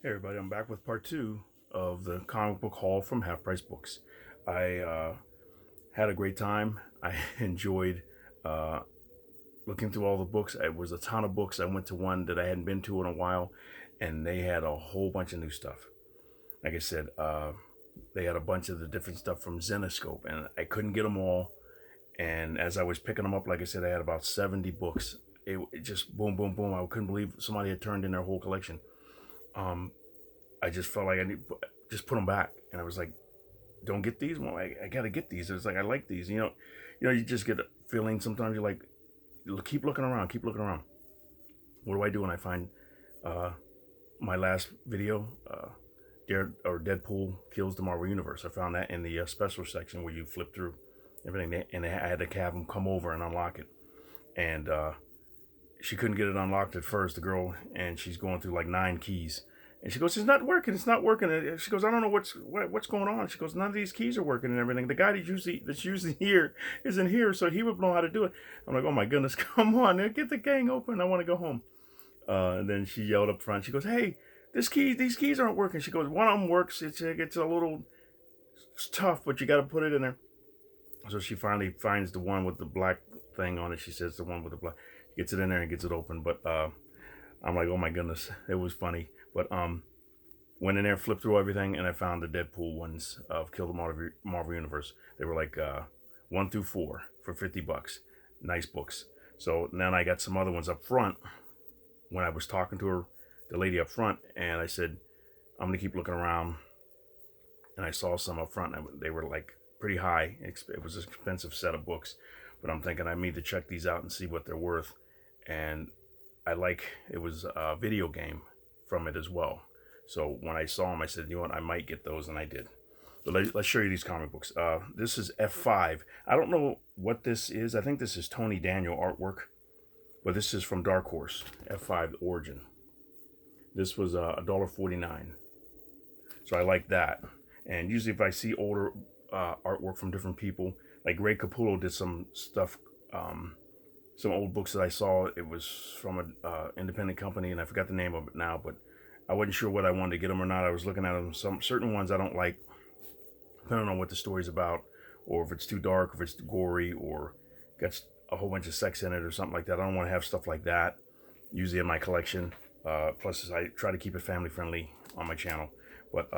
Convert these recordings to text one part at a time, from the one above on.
Hey everybody, I'm back with part two of the comic book haul from Half Price Books. I had a great time. I enjoyed uh, looking through all the books. It was a ton of books. I went to one that I hadn't been to in a while, and they had a whole bunch of new stuff. Like I said, they had a bunch of the different stuff from Zenoscope, and I couldn't get them all. And as I was picking them up, like I said, I had about 70 books. It just boom, boom, boom. I couldn't believe somebody had turned in their whole collection. I just felt like I need just put them back, and I was like, "Don't get these." Well, I gotta get these. It's like I like these. You just get a feeling sometimes. You're like, keep looking around, keep looking around. What do I do when I find uh, my last video? Deadpool kills the Marvel Universe. I found that in the special section where you flip through everything, and I had to have them come over and unlock it. And she couldn't get it unlocked at first, the girl, and she's going through like 9 keys. And she goes, "It's not working. It's not working." And she goes, "I don't know what's going on." She goes, "None of these keys are working and everything. The guy that's usually here isn't here, so he would know how to do it." I'm like, "Oh my goodness, come on, get the gang open. I want to go home." And then she yelled up front. She goes, "Hey, these keys aren't working." She goes, "One of them works. It's a little tough, but you got to put it in there." So she finally finds the one with the black thing on it. She says the one with the black. Gets it in there and gets it open. But I'm like, oh my goodness, it was funny. But went in there, flipped through everything, and I found the Deadpool ones of Kill the Marvel Universe. They were like 1 through 4 for $50. Nice books. So then I got some other ones up front. When I was talking to her, the lady up front, and I said, I'm gonna keep looking around. And I saw some up front. And they were like pretty high. It was an expensive set of books, but I'm thinking I need to check these out and see what they're worth. And it was a video game from it as well. So when I saw them, I said, you know what, I might get those, and I did. But let's show you these comic books. This is F5. I don't know what this is. I think this is Tony Daniel artwork, but this is from Dark Horse, F5 Origin. This was $1.49. So I like that. And usually if I see older artwork from different people, like Ray Capullo did some stuff, some old books that I saw. It was from an independent company, and I forgot the name of it now, but I wasn't sure whether I wanted to get them or not. I was looking at them. Some certain ones I don't like, depending on what the story's about, or if it's too dark, if it's gory, or got a whole bunch of sex in it or something like that. I don't want to have stuff like that usually in my collection. Plus, I try to keep it family friendly on my channel. But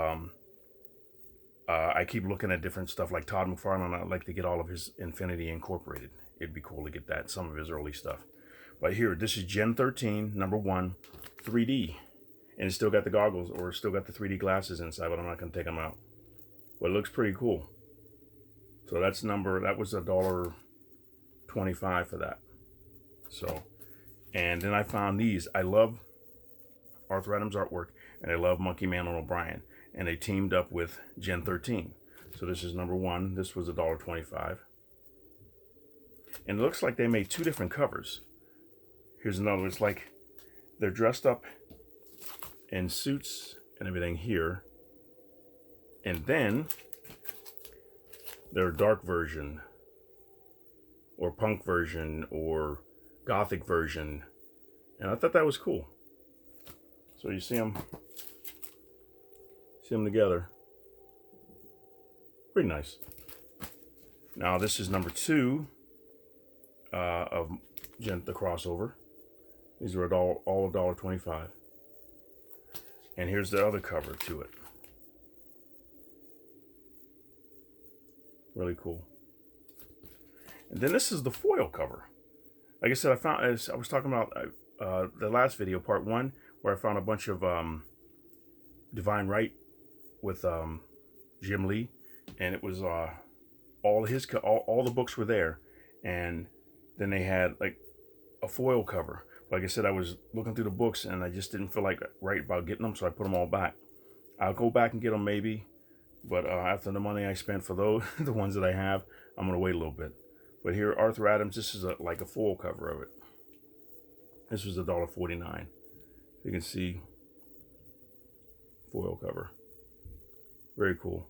I keep looking at different stuff like Todd McFarlane. I'd like to get all of his Infinity Incorporated. It'd be cool to get that, some of his early stuff. But here, this is Gen 13, number 1, 3D. And it's still got the goggles, or still got the 3D glasses inside, but I'm not going to take them out. But it looks pretty cool. So that was $1.25 for that. So, and then I found these. I love Arthur Adams artwork, and I love Monkey Man and O'Brien. And they teamed up with Gen 13. So this is number 1. This was $1.25. And it looks like they made 2 different covers. Here's another. It's like they're dressed up in suits and everything here. And then their dark version, or punk version, or gothic version. And I thought that was cool. So you see them together. Pretty nice. Now this is number 2 of the crossover. These are all $1.25. And here's the other cover to it. Really cool. And then this is the foil cover. Like I said, I found, as I was talking about the last video, part 1, where I found a bunch of Divine Right with Jim Lee, and it was all the books were there, and then they had like a foil cover. Like I said, I was looking through the books, and I just didn't feel like right about getting them, so I put them all back. I'll go back and get them maybe, but after the money I spent for those, the ones that I have, I'm gonna wait a little bit. But here, Arthur Adams, this is like a foil cover of it. This was $1.49. You can see foil cover. Very cool.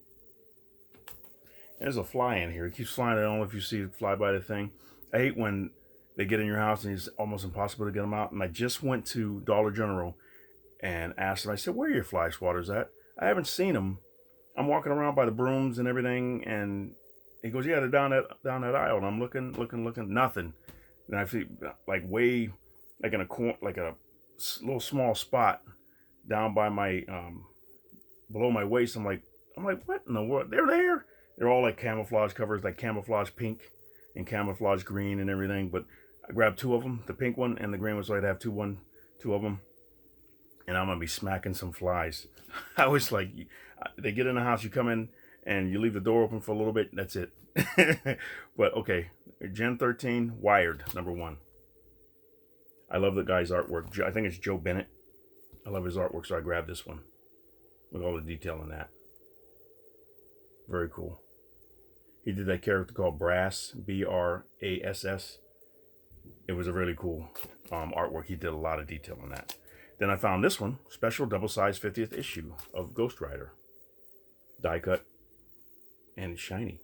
There's a fly in here. It keeps flying. I don't know if you see it fly by the thing. I hate when they get in your house and it's almost impossible to get them out. And I just went to Dollar General and asked him, I said, where are your fly swatters at? I haven't seen them. I'm walking around by the brooms and everything, and he goes, yeah, they're down that aisle. And I'm looking, nothing. And I feel like way, like in a corner, like a little small spot down by my below my waist. I'm like, what in the world? They're there. They're all like camouflage covers, like camouflage pink and camouflage green and everything. But I grabbed two of them, the pink one and the green one, so I'd have two of them. And I'm gonna be smacking some flies. I was like, they get in the house, you come in and you leave the door open for a little bit. That's it. But okay, Gen 13 Wired #1. I love the guy's artwork. I think it's Joe Bennett. I love his artwork, so I grabbed this one with all the detail in that. Very cool. He did that character called Brass, Brass. It was a really cool artwork. He did a lot of detail on that. Then I found this one, special double-sized 50th issue of Ghost Rider. Die cut, and it's shiny.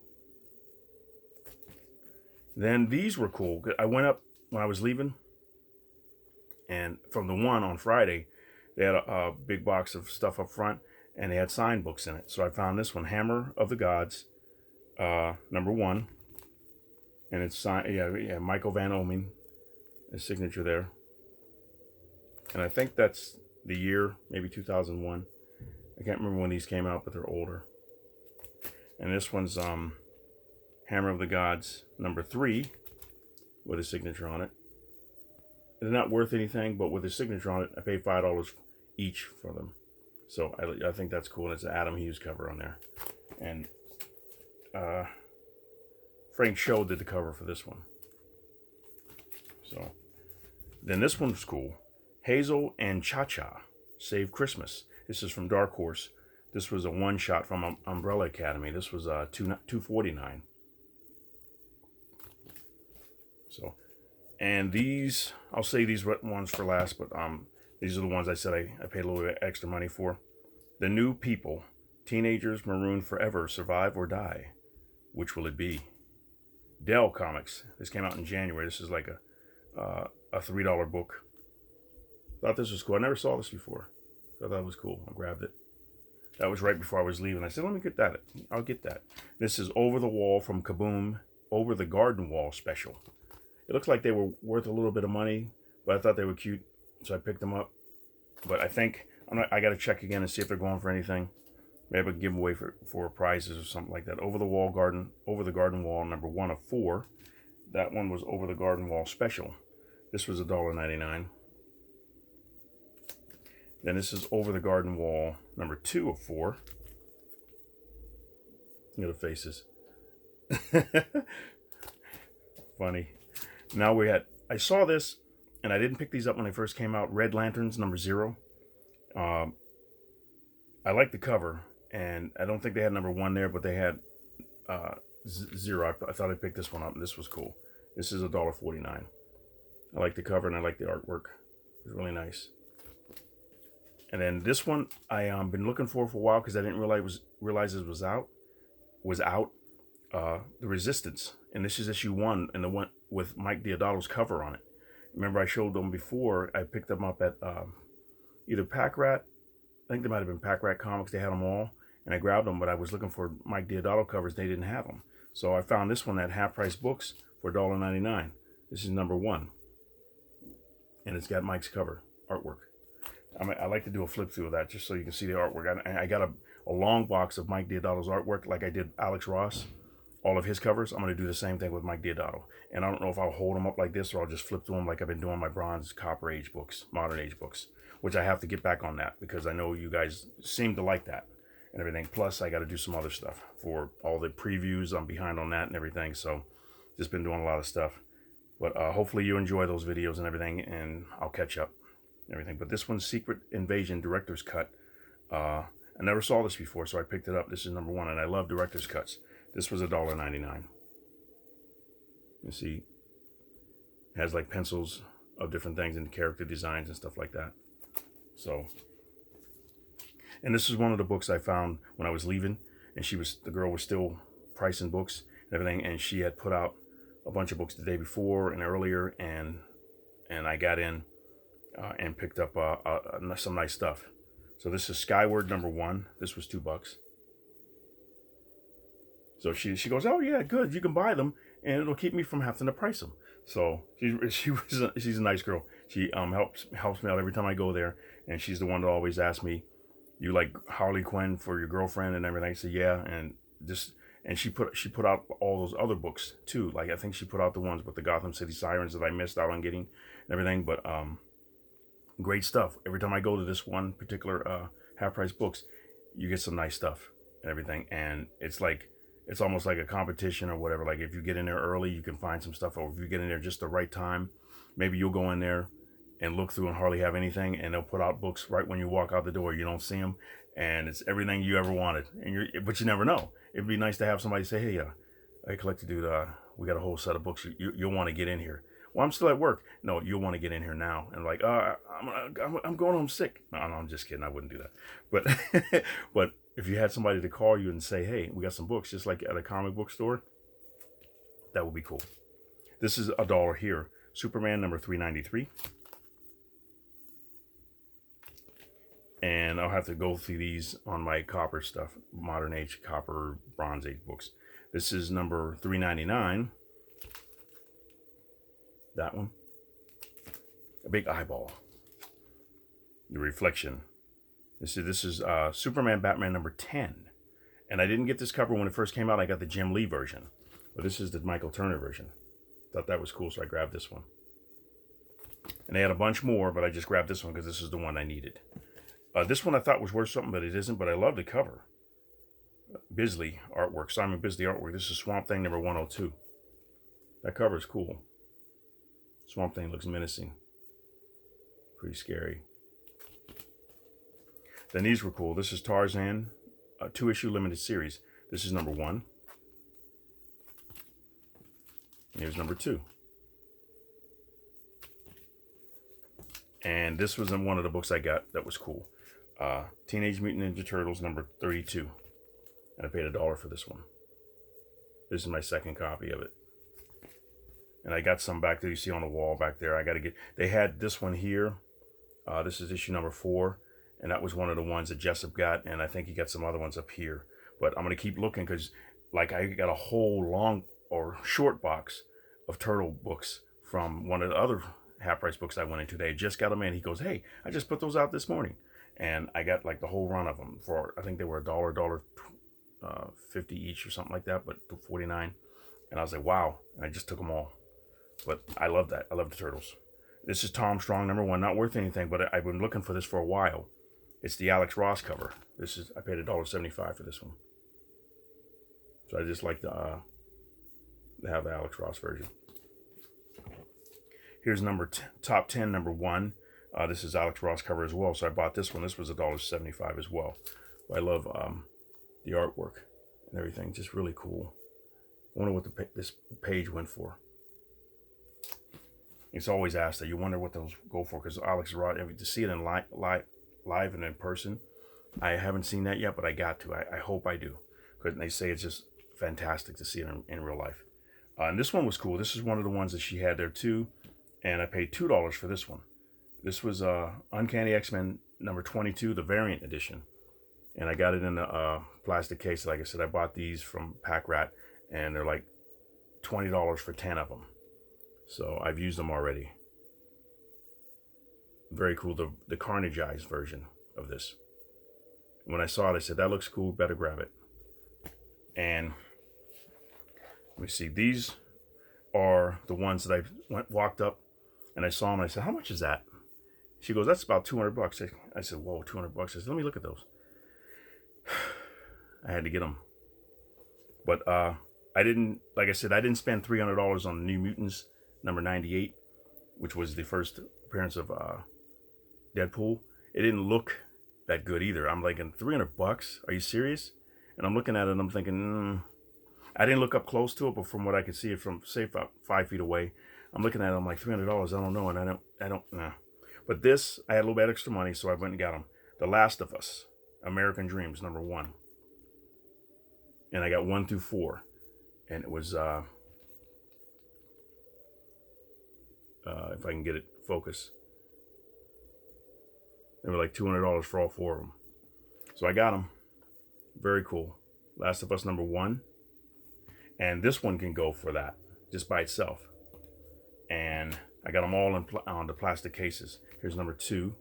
Then these were cool. I went up when I was leaving, and from the one on Friday, they had a big box of stuff up front, and they had signed books in it. So I found this one, Hammer of the Gods, #1, and it's signed. Yeah, Michael Van Oming, his signature there. And I think that's the year, maybe 2001. I can't remember when these came out, but they're older. And this one's Hammer of the Gods #3 with a signature on it. They're not worth anything, but with a signature on it, I paid $5 each for them. So I think that's cool. And it's an Adam Hughes cover on there. And Frank Cho did the cover for this one. So then this one's cool. Hazel and Cha-Cha Save Christmas. This is from Dark Horse. This was a one-shot from Umbrella Academy. This was $2.49. So, and these, I'll say these ones for last, but these are the ones I said I paid a little bit extra money for. The New People, Teenagers Marooned Forever, Survive or Die. Which will it be? Dell Comics. This came out in January. This is like a $3 book. Thought this was cool. I never saw this before. Thought that was cool. I grabbed it. That was right before I was leaving. I said, let me get that. I'll get that. This is Over the Wall from Kaboom, Over the Garden Wall special. It looks like they were worth a little bit of money, but I thought they were cute, so I picked them up. But I think I got to check again and see if they're going for anything. Maybe a giveaway for prizes or something like that. Over the Garden Wall #1 of 4. That one was Over the Garden Wall special. This was $1.99. Then this is Over the Garden Wall #2 of 4. Look at the faces. Funny. Now I saw this, and I didn't pick these up when they first came out. Red Lanterns #0. I like the cover, and I don't think they had #1 there, but they had 0. I thought I'd pick this one up, and this was cool. This is $1.49. I like the cover, and I like the artwork. It's really nice. And then this one I been looking for a while because I didn't realize it was out. The Resistance, and this is issue 1, and the one with Mike Deodato's cover on it. Remember I showed them before. I picked them up at either Pack Rat. I think they might have been Pack Rat Comics. They had them all, and I grabbed them. But I was looking for Mike Deodato covers. They didn't have them, so I found this one at Half Price Books for $1.99. This is #1, and it's got Mike's cover artwork. I like to do a flip through of that just so you can see the artwork. I got a long box of Mike Deodato's artwork like I did Alex Ross, all of his covers. I'm going to do the same thing with Mike Deodato. And I don't know if I'll hold them up like this or I'll just flip through them like I've been doing my Bronze, Copper Age books, Modern Age books, which I have to get back on that because I know you guys seem to like that and everything. Plus, I got to do some other stuff for all the previews. I'm behind on that and everything. So just been doing a lot of stuff. But hopefully you enjoy those videos and everything, and I'll catch up. Everything, but this one's Secret Invasion Director's Cut. I never saw this before, so I picked it up. This is #1, and I love Director's Cuts. This was $1.99. You see, it has like pencils of different things and character designs and stuff like that. So, and this is one of the books I found when I was leaving, and the girl was still pricing books and everything, and she had put out a bunch of books the day before and earlier, and I got in. and picked up some nice stuff. So this is Skyward #1. This was $2. So she goes, oh yeah, good. You can buy them, and it'll keep me from having to price them. So she's a nice girl. She helps me out every time I go there, and she's the one that always asks me, "You like Harley Quinn for your girlfriend and everything?" I say, "Yeah," and she put out all those other books too. Like I think she put out the ones with the Gotham City Sirens that I missed out on getting and everything. But great stuff. Every time I go to this one particular half price books, you get some nice stuff and everything, and it's almost like a competition or whatever. Like if you get in there early, you can find some stuff, or if you get in there just the right time, maybe you'll go in there and look through and hardly have anything, and they'll put out books right when you walk out the door. You don't see them, and it's everything you ever wanted. But you never know. It'd be nice to have somebody say, "Hey, I collected, dude. We got a whole set of books. You'll want to get in here." Well, I'm still at work. No, you'll want to get in here now. And like, I'm going home sick. No, I'm just kidding. I wouldn't do that. But but if you had somebody to call you and say, hey, we got some books, just like at a comic book store, that would be cool. This is $1 here. Superman #393. And I'll have to go through these on my copper stuff, modern age, copper, bronze age books. This is #399. That one. A big eyeball. The reflection. This is Superman Batman #10. And I didn't get this cover when it first came out. I got the Jim Lee version. But this is the Michael Turner version. Thought that was cool, so I grabbed this one. And they had a bunch more, but I just grabbed this one because this is the one I needed. This one I thought was worth something, but it isn't. But I love the cover. Bisley artwork. Simon Bisley artwork. This is Swamp Thing #102. That cover is cool. Swamp Thing looks menacing. Pretty scary. Then these were cool. This is Tarzan, a 2-issue limited series. This is #1. Here's #2. And this was in one of the books I got that was cool. Teenage Mutant Ninja Turtles #32. And I paid $1 for this one. This is my second copy of it. And I got some back there you see on the wall back there. I got to get, they had this one here. This is issue #4. And that was one of the ones that Jessup got. And I think he got some other ones up here. But I'm going to keep looking because like I got a whole long or short box of turtle books from one of the other half price books I went into. They just got them in. He goes, hey, I just put those out this morning. And I got like the whole run of them for, I think they were $1, $1.50 each or something like that, but $2.49. And I was like, wow. And I just took them all. But I love that. I love the turtles. This is Tom Strong #1. Not worth anything, but I've been looking for this for a while. It's the Alex Ross cover. This is, I paid $1.75 for this one. So I just like to have the Alex Ross version. Here's top 10 #1. This is Alex Ross cover as well. So I bought this one. This was $1.75 as well. I love the artwork and everything. Just really cool. I wonder what this page went for. It's always asked that. You wonder what those go for because Alex Ross, to see it in live and in person, I haven't seen that yet, but I got to. I hope I do because they say it's just fantastic to see it in real life. And this one was cool. This is one of the ones that she had there too, and I paid $2 for this one. This was Uncanny X-Men #22, the variant edition, and I got it in a plastic case. Like I said, I bought these from Pack Rat, and they're like $20 for 10 of them. So I've used them already. Very cool. The Carnageized version of this. When I saw it, I said, that looks cool. Better grab it. And let me see. These are the ones that I walked up and I saw them. And I said, how much is that? She goes, that's about $200. I said, whoa, $200. I said, let me look at those. I had to get them. But I didn't, like I said, I didn't spend $300 on New Mutants #98, which was the first appearance of Deadpool. It didn't look that good either. I'm like, $300? Are you serious? And I'm looking at it and I'm thinking, I didn't look up close to it, but from what I could see it from, say, about 5 feet away, I'm looking at it, I'm like, $300, I don't know, and I don't, nah. But this, I had a little bit extra money, so I went and got them. The Last of Us, American Dreams, #1. And I got 1 through 4. And it was, if I can get it focus, They were like $200 for all 4 of them. So I got them. Very cool. Last of Us #1. And this one can go for that, just by itself. And I got them all on the plastic cases. Here's #2.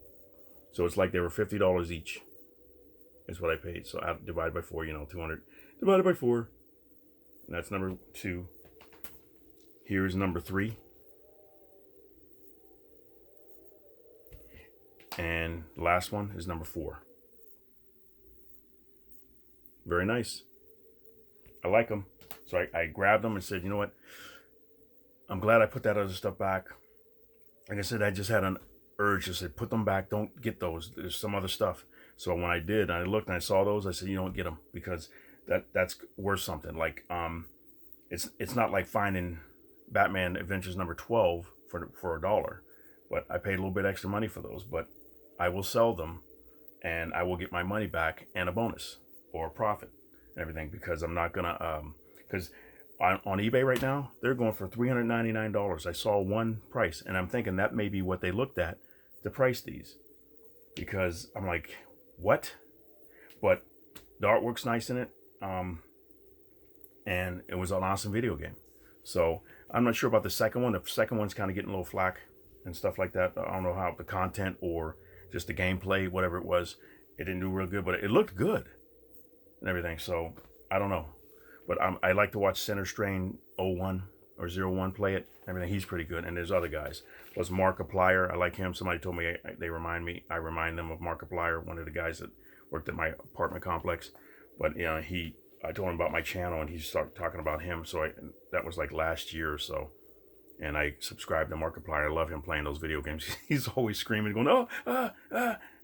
So it's like they were $50 each. Is what I paid. So I divided by 4, 200 divided by 4. And that's #2. Here's #3. And the last one is #4. Very nice. I like them. So I grabbed them and said, you know what? I'm glad I put that other stuff back. Like I said, I just had an urge to say, put them back. Don't get those. There's some other stuff. So when I did, I looked and I saw those. I said, you don't get them because that's worth something. Like it's not like finding Batman Adventures #12 for $1, but I paid a little bit extra money for those. But I will sell them, and I will get my money back and a bonus or a profit and everything, because I'm not gonna because on eBay right now they're going for $399. I saw one price, and I'm thinking that may be what they looked at to price these, because I'm like, what? But the artwork's nice in it, and it was an awesome video game. So I'm not sure about the second one. The second one's kind of getting a little flack and stuff like that. I don't know how the content or just the gameplay, whatever it was, it didn't do real good, but it looked good and everything. So I don't know, but I like to watch Center Strain 01 or 01 play it. Everything, he's pretty good, and there's other guys. Plus Markiplier, I like him. Somebody told me I remind them of Markiplier, one of the guys that worked at my apartment complex. But I told him about my channel, and he started talking about him. So that was like last year or so. And I subscribed to Markiplier. I love him playing those video games. He's always screaming, going, oh.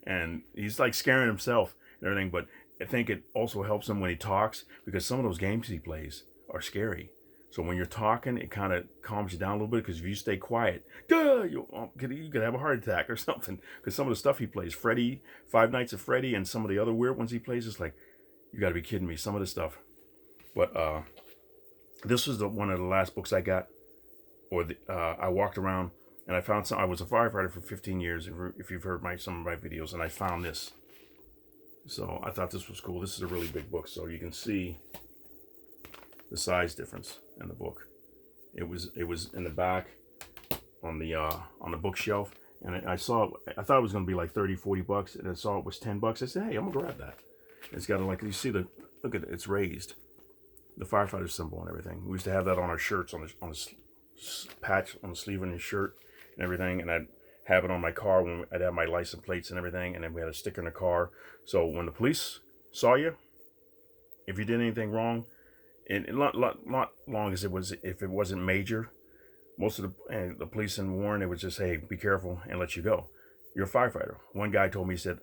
And he's like scaring himself and everything. But I think it also helps him when he talks, because some of those games he plays are scary. So when you're talking, it kind of calms you down a little bit, because if you stay quiet, you could have a heart attack or something. Because some of the stuff he plays, Freddy, Five Nights at Freddy, and some of the other weird ones he plays, it's like, you got to be kidding me, some of the stuff. But this was one of the last books I got. I walked around and I found some. I was a firefighter for 15 years, if you've heard some of my videos, and I found this. So I thought this was cool. This is a really big book, so you can see the size difference in the book. It was in the back on the bookshelf, and I thought it was going to be like 30, 40 bucks, and I saw it was 10 bucks. I said, hey, I'm gonna grab that. It's got you see look at it, it's raised, the firefighter symbol and everything. We used to have that on our shirts, on the patch on the sleeve of your shirt and everything, and I'd have it on my car when I'd have my license plates and everything, and then we had a sticker in the car. So when the police saw you, if you did anything wrong, and not long as if it wasn't major, most of the police in Warren, they would just say, hey, be careful, and let you go. You're a firefighter. One guy told me, he said,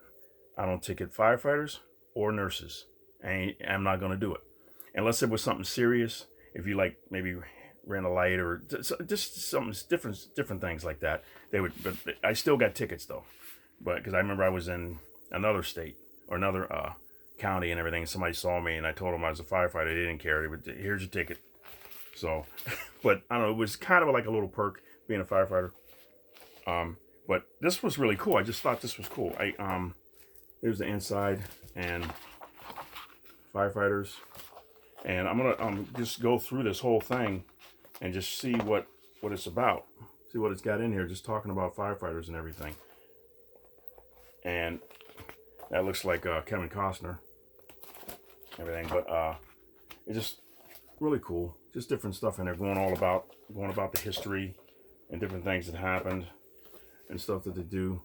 I don't ticket firefighters or nurses. I'm not going to do it unless it was something serious. If you maybe ran a light or just something different things like that, they would. But I still got tickets though, but because I remember I was in another state or another county and everything, and somebody saw me and I told them I was a firefighter. They didn't care. They would, here's your ticket. So, but I don't know. It was kind of like a little perk being a firefighter. But this was really cool. I just thought this was cool. Here's the inside and firefighters, and I'm gonna just go through this whole thing and just see what it's about, see what it's got in here, just talking about firefighters and everything. And that looks like Kevin Costner, everything, but it's just really cool, just different stuff in there, going about the history and different things that happened and stuff that they do.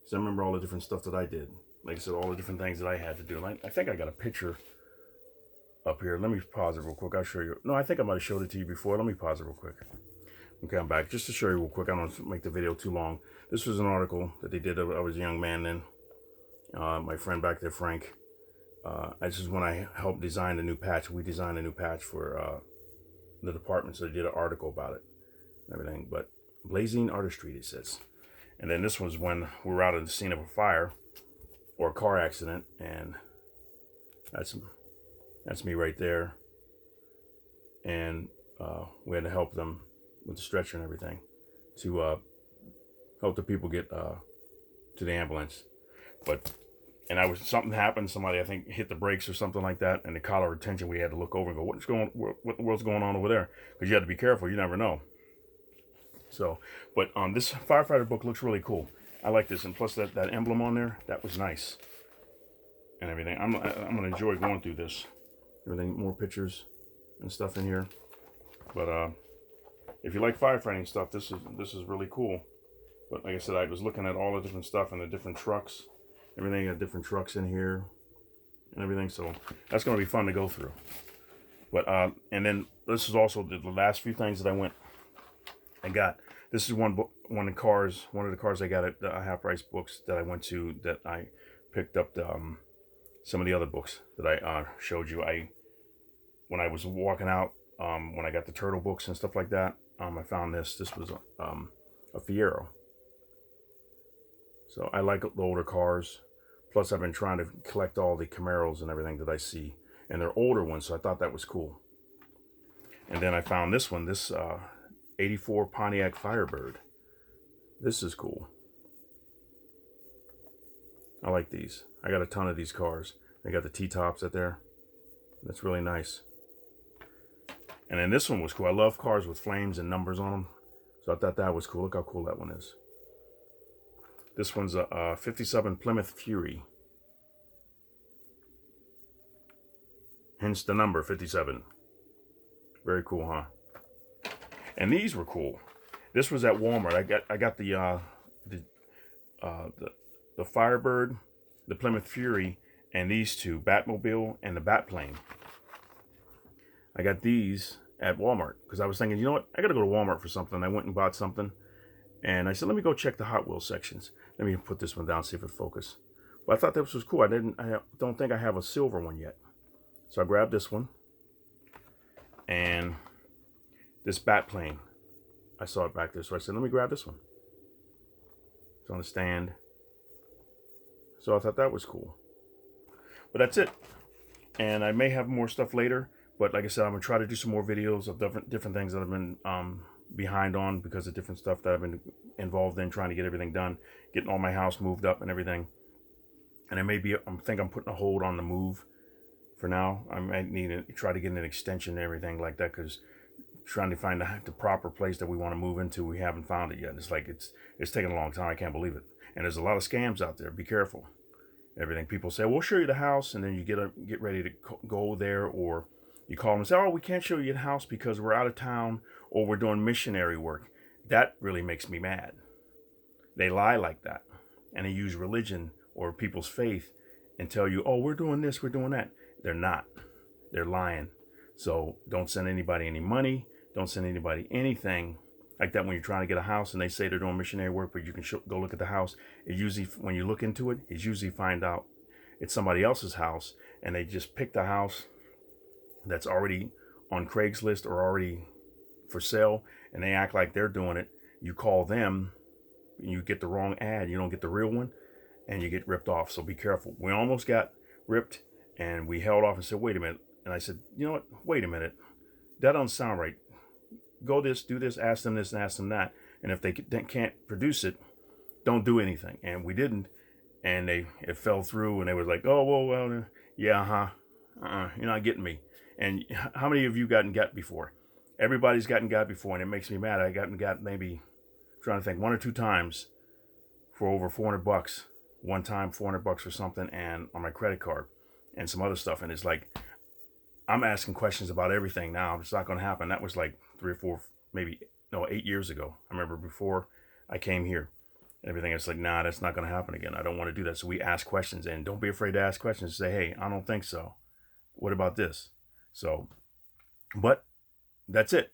So I remember all the different stuff that I did, like I said, all the different things that I had to do. I think I got a picture up here. Let me pause it real quick. I'll show you. No, I think I might have showed it to you before. Let me pause it real quick. Okay, I'm back. Just to show you real quick. I don't want to make the video too long. This was an article that they did. I was a young man then. My friend back there, Frank. This is when I helped design a new patch. We designed a new patch for the department, so they did an article about it and everything. But blazing artistry, it says. And then this was when we were out at the scene of a fire or a car accident, and that's me right there. And we had to help them with the stretcher and everything to help the people get to the ambulance. But something happened. Somebody, I think, hit the brakes or something like that, and the collar retention. We had to look over and go, what the world's going on over there? Because you have to be careful. You never know. So, but this firefighter book looks really cool. I like this, and plus that emblem on there, that was nice, and everything. I'm gonna enjoy going through this. Everything, more pictures and stuff in here. But if you like firefighting stuff, this is really cool. But like I said, I was looking at all the different stuff and the different trucks. Everything got different trucks in here and everything. So that's going to be fun to go through. But and then this is also the last few things that I got. This is one of the cars I got at the Half Price Books that I went to, that I picked up some of the other books that I showed you. When I was walking out, when I got the turtle books and stuff like that, I found this. This was a Fiero. So I like the older cars. Plus, I've been trying to collect all the Camaros and everything that I see. And they're older ones, so I thought that was cool. And then I found this one, this 84 Pontiac Firebird. This is cool. I like these. I got a ton of these cars. They got the T-tops up there. That's really nice. And then this one was cool. I love cars with flames and numbers on them. So I thought that was cool. Look how cool that one is. This one's a 57 Plymouth Fury. Hence the number 57. Very cool, huh? And these were cool. This was at Walmart. I got the Firebird, the Plymouth Fury, and these two, Batmobile and the Batplane. I got these at Walmart because I was thinking, you know what? I got to go to Walmart for something. I went and bought something. And I said, let me go check the Hot Wheels sections. Let me put this one down, see if it focuses. But I thought this was cool. I don't think I have a silver one yet. So I grabbed this one. And this Batplane. I saw it back there. So I said, let me grab this one. It's on the stand. So I thought that was cool. But that's it. And I may have more stuff later. But like I said, I'm going to try to do some more videos of different things that I've been behind on because of different stuff that I've been involved in, trying to get everything done, getting all my house moved up and everything. And I think I'm putting a hold on the move for now. I might need to try to get an extension and everything like that, because trying to find the proper place that we want to move into, we haven't found it yet. It's like it's taking a long time. I can't believe it. And there's a lot of scams out there. Be careful. Everything. People say, we'll show you the house, and then you get ready to go there, or you call them and say, oh, we can't show you the house because we're out of town or we're doing missionary work. That really makes me mad. They lie like that. And they use religion or people's faith and tell you, oh, we're doing this, we're doing that. They're not. They're lying. So don't send anybody any money. Don't send anybody anything like that when you're trying to get a house and they say they're doing missionary work, but you can go look at the house. It usually, when you look into it, it's usually find out it's somebody else's house, and they just picked a house that's already on Craigslist or already for sale, and they act like they're doing it. You call them, and you get the wrong ad. You don't get the real one, and you get ripped off. So be careful. We almost got ripped, and we held off and said, wait a minute. And I said, you know what? Wait a minute. That don't sound right. Go this, do this, ask them this, and ask them that. And if they can't produce it, don't do anything. And we didn't, and it fell through, and they were like, oh, well, yeah, you're not getting me. And how many of you gotten got before? Everybody's gotten got before, and it makes me mad. I got maybe, I'm trying to think, 1 or 2 times for over $400. One time, $400 for something, and on my credit card, and some other stuff. And it's like, I'm asking questions about everything now. It's not going to happen. That was like 3 or 4, maybe 8 years ago. I remember before I came here. Everything. It's like, nah, that's not going to happen again. I don't want to do that. So we ask questions, and don't be afraid to ask questions. Say, hey, I don't think so. What about this? So, but that's it.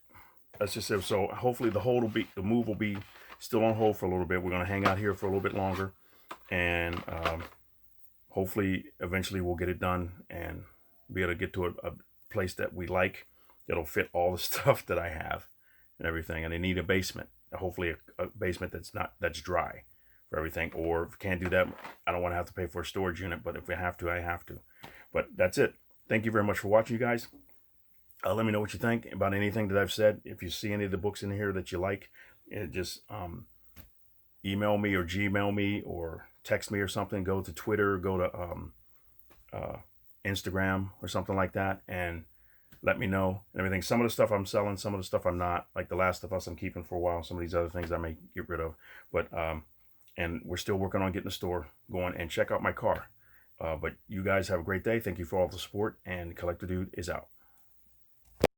That's just it. So hopefully the move will be still on hold for a little bit. We're going to hang out here for a little bit longer, and hopefully eventually we'll get it done and be able to get to a place that we like, that'll fit all the stuff that I have and everything. And they need a basement. Hopefully a basement that's dry for everything. Or if we can't do that, I don't want to have to pay for a storage unit, but if we have to, I have to. But that's it. Thank you very much for watching, you guys. Let me know what you think about anything that I've said. If you see any of the books in here that you like, just email me or Gmail me or text me or something. Go to Twitter, go to Instagram or something like that, and let me know and everything. Some of the stuff I'm selling, some of the stuff I'm not. Like The Last of Us I'm keeping for a while. Some of these other things I may get rid of. But and we're still working on getting the store going. And check out my car. But you guys have a great day. Thank you for all the support, and Collector Dude is out.